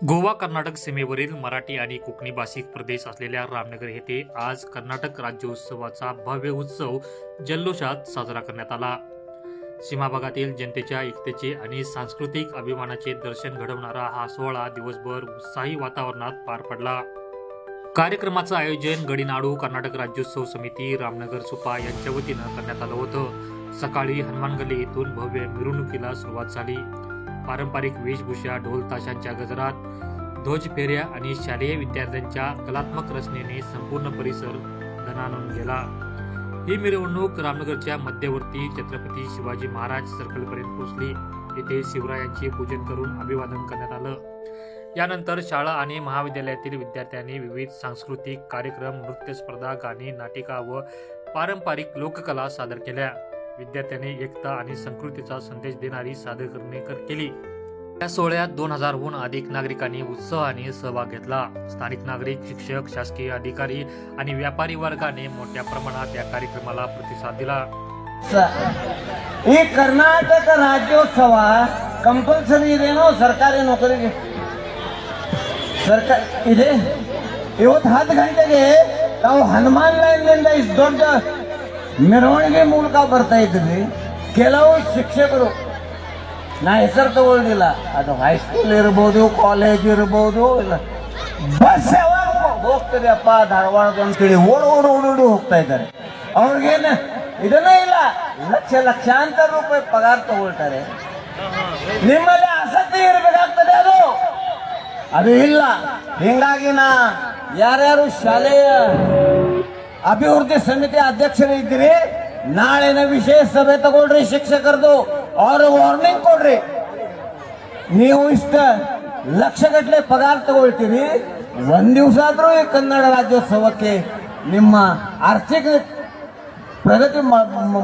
गोवा कर्नाटक सीमेवरील मराठी आणि कोकणी भाषिक प्रदेश असलेल्या रामनगर येथे आज कर्नाटक राज्योत्सवाचा भव्य उत्सव जल्लोषात साजरा करण्यात आला। सीमा भागातील जनतेच्या एकतेचे आणि सांस्कृतिक अभिमानाचे दर्शन घडवणारा हा सोहळा दिवसभर उत्साही वातावरणात पार पडला। कार्यक्रमाचं आयोजन गडीनाडू कर्नाटक राज्योत्सव समिती रामनगर सुपा यांच्या वतीनं करण्यात आलं होतं। सकाळी हनुमान गल्ली येथून भव्य मिरवणुकीला सुरुवात झाली। पारंपरिक वेशभूषा, ढोल ताशांच्या गजरात, ध्वज फेऱ्या आणि शालेय विद्यार्थ्यांच्या कलात्मक रचनेने संपूर्ण परिसर दणाणून गेला। ही मिरवणूक रामनगरच्या मध्यवर्ती छत्रपती शिवाजी महाराज सर्कलपर्यंत पोहोचली। येथे शिवरायांचे पूजन करून अभिवादन करण्यात आलं। यानंतर शाळा आणि महाविद्यालयातील विद्यार्थ्यांनी विविध सांस्कृतिक कार्यक्रम, नृत्य स्पर्धा, गाणी, नाटिका व पारंपरिक लोककला सादर केल्या। विद्यार्थ्यांनी एकता आणि संस्कृतीचा संदेश देणारी सादरीकरणे केली। या सोहळ्यात 2000हून अधिक नागरिकांनी उत्साहाने सहभाग घेतला। स्थानिक नागरिक, शिक्षक, शासकीय अधिकारी आणि व्यापारी वर्गाने मोठ्या प्रमाणात या कार्यक्रमाला प्रतिसाद दिला। ಈ ಕರ್ನಾಟಕ ರಾಜ್ಯೋತ್ಸವ ಕಂಪಲ್ಸರಿ ಇದೇನೋ ಸರ್ಕಾರಿ ನೌಕರಿಗೆ ಸರ್ಕಾರ ಇದೆ। ಇವತ್ತು 10 ಗಂಟೆಗೆ ನಾವು ಹನುಮಾನ್ ಲೈನ್ನಿಂದ ಇಷ್ಟು ದೊಡ್ಡ ಮೆರವಣಿಗೆ ಮೂಲಕ ಬರ್ತಾ ಇದ್ವಿ। ಕೆಲವು ಶಿಕ್ಷಕರು, ನಾ ಹೆಸರು ತಗೊಳ್ಳಿಲ್ಲ, ಅದು ಹೈಸ್ಕೂಲ್ ಇರ್ಬೋದು, ಕಾಲೇಜ್ ಇರ್ಬೋದು, ಇಲ್ಲ ಬಸ್ ಯಾವಾಗ ಹೋಗ್ತದೆಯಪ್ಪ ಧಾರವಾಡ ಅಂತೇಳಿ ಓಡೋಡಿ ಹೋಗ್ತಾ ಇದ್ದಾರೆ। ಅವ್ರಿಗೇನು ಇದನ್ನೇ ಇಲ್ಲ, ಲಕ್ಷಾಂತರ ರೂಪಾಯಿ ಪಗಾರ ತಗೊಳ್ತಾರೆ। ನಿಮ್ಮಲ್ಲಿ ಆಸಕ್ತಿ ಇರಬೇಕಾಗ್ತದೆ, ಅದು ಇಲ್ಲ। ಹಿಂಗಾಗಿ ನಾ ಯಾರ್ಯಾರು ಶಾಲೆಯ ಅಭಿವೃದ್ಧಿ ಸಮಿತಿ ಅಧ್ಯಕ್ಷರು ಇದ್ದೀರಿ, ನಾಳಿನ ವಿಶೇಷ ಸಭೆ ತಗೊಳ್ರಿ, ಶಿಕ್ಷಕರದು ಅವ್ರಿಗೆ ವಾರ್ನಿಂಗ್ ಕೊಡ್ರಿ। ನೀವು ಇಷ್ಟ ಲಕ್ಷಗಟ್ಟಲೆ ಪಗಾರ ತಗೊಳ್ತೀರಿ, ಒಂದ್ ದಿವಸ ಆದ್ರೂ ಈ ಕನ್ನಡ ರಾಜ್ಯೋತ್ಸವಕ್ಕೆ ನಿಮ್ಮ ಆರ್ಥಿಕ ಪ್ರಗತಿ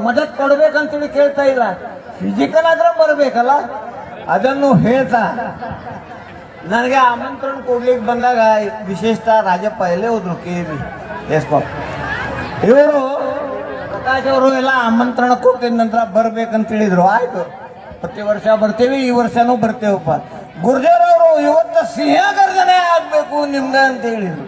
ಮದತ್ ಕೊಡ್ಬೇಕಂತೇಳಿ ಕೇಳ್ತಾ ಇಲ್ಲ, ಫಿಸಿಕಲ್ ಆದ್ರೆ ಬರಬೇಕಲ್ಲ, ಅದನ್ನು ಹೇಳ್ತಾ ನನಗೆ ಆಮಂತ್ರಣ ಕೊಡ್ಲಿಕ್ಕೆ ಬಂದಾಗ ವಿಶೇಷತಃ ರಾಜಪ್ಪ ಎಲ್ಲೇ ಹೋದ್ರು KV ಇವರು ಪ್ರಕಾಶ್ ಅವರು ಎಲ್ಲ ಆಮಂತ್ರಣ ಕೊಟ್ಟಿದ ನಂತರ ಬರ್ಬೇಕಂತ ಹೇಳಿದ್ರು। ಆಯ್ತು, ಪ್ರತಿ ವರ್ಷ ಬರ್ತೀವಿ, ಈ ವರ್ಷನೂ ಬರ್ತೇವಪ್ಪ। ಗುರ್ಜರ್ ಅವರು ಇವತ್ತು ಸಿಂಹ ಗರ್ಜನೆ ಆಗ್ಬೇಕು ನಿಮ್ಗೆ ಅಂತ ಹೇಳಿದ್ರು।